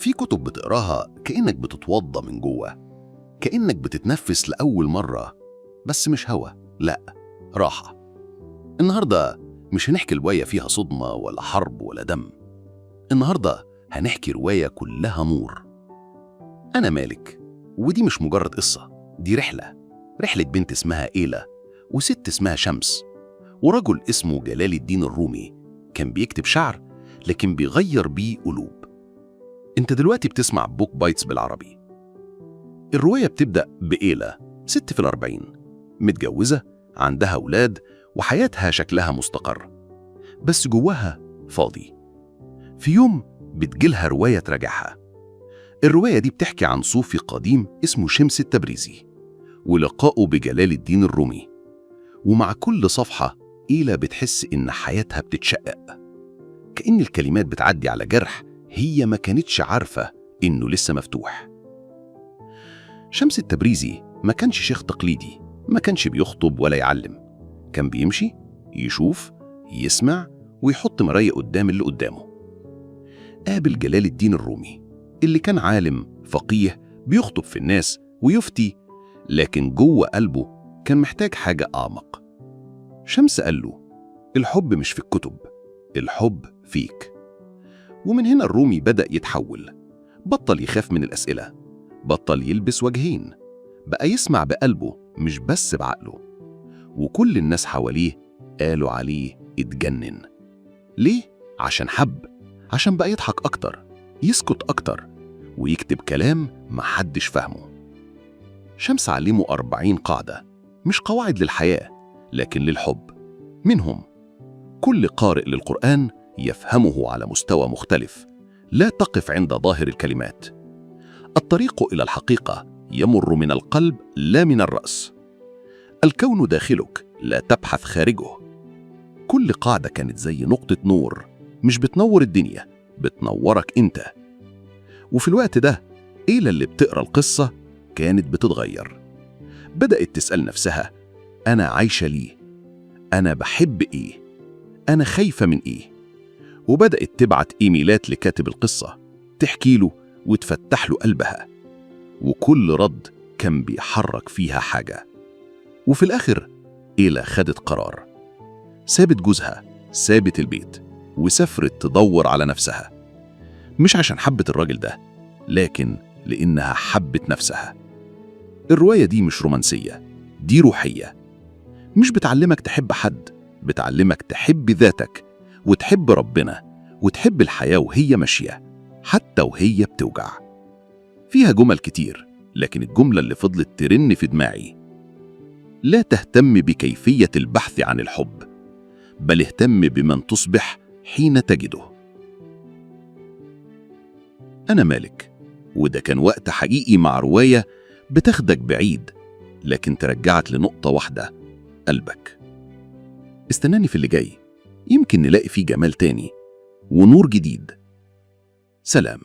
في كتب بتقراها كأنك بتتوضى من جوه، كأنك بتتنفس لأول مرة، بس مش هوا، لأ، راحة. النهاردة مش هنحكي رواية فيها صدمة ولا حرب ولا دم. النهاردة هنحكي رواية كلها نور. أنا مالك، ودي مش مجرد قصة، دي رحلة بنت اسمها إيلا، وست اسمها شمس، ورجل اسمه جلال الدين الرومي. كان بيكتب شعر لكن بيغير بيه قلوب. انت دلوقتي بتسمع بوك بايتس بالعربي. الرواية بتبدأ بإيلا، ست في 40، متجوزة، عندها أولاد، وحياتها شكلها مستقر، بس جواها فاضي. في يوم بتجيلها رواية تراجعها. الرواية دي بتحكي عن صوفي قديم اسمه شمس التبريزي ولقائه بجلال الدين الرومي. ومع كل صفحة إيلا بتحس إن حياتها بتتشقق، كأن الكلمات بتعدي على جرح هي ما كانتش عارفة إنه لسه مفتوح. شمس التبريزي ما كانش شيخ تقليدي، ما كانش بيخطب ولا يعلم، كان بيمشي، يشوف، يسمع، ويحط مراية قدام اللي قدامه. قابل جلال الدين الرومي اللي كان عالم فقيه بيخطب في الناس ويفتي، لكن جوه قلبه كان محتاج حاجة أعمق. شمس قال له: الحب مش في الكتب، الحب فيك. ومن هنا الرومي بدأ يتحول، بطل يخاف من الأسئلة، بطل يلبس وجهين، بقى يسمع بقلبه مش بس بعقله. وكل الناس حواليه قالوا عليه اتجنن. ليه؟ عشان حب، عشان بقى يضحك أكتر، يسكت أكتر، ويكتب كلام محدش فاهمه. شمس علمه 40 قاعدة، مش قواعد للحياة لكن للحب. منهم: كل قارئ للقرآن يفهمه على مستوى مختلف، لا تقف عند ظاهر الكلمات. الطريق إلى الحقيقة يمر من القلب لا من الرأس. الكون داخلك، لا تبحث خارجه. كل قاعدة كانت زي نقطة نور، مش بتنور الدنيا، بتنورك أنت. وفي الوقت ده إيلا اللي بتقرأ القصة كانت بتتغير. بدأت تسأل نفسها: أنا عايشة ليه؟ أنا بحب إيه؟ أنا خايفة من إيه؟ وبدأت تبعت إيميلات لكاتب القصة، تحكي له وتفتح له قلبها، وكل رد كان بيحرك فيها حاجة. وفي الآخر إيلا خدت قرار، سابت جوزها، سابت البيت، وسافرت تدور على نفسها. مش عشان حبت الراجل ده، لكن لأنها حبت نفسها. الرواية دي مش رومانسية، دي روحية. مش بتعلمك تحب حد، بتعلمك تحب ذاتك، وتحب ربنا، وتحب الحياة وهي ماشية، حتى وهي بتوجع. فيها جمل كتير، لكن الجملة اللي فضلت ترن في دماغي: لا تهتم بكيفية البحث عن الحب، بل اهتم بمن تصبح حين تجده. أنا مالك، وده كان وقت حقيقي مع رواية بتاخدك بعيد لكن ترجعك لنقطة واحدة: قلبك. استناني في اللي جاي، يمكن نلاقي فيه جمال تاني ونور جديد. سلام.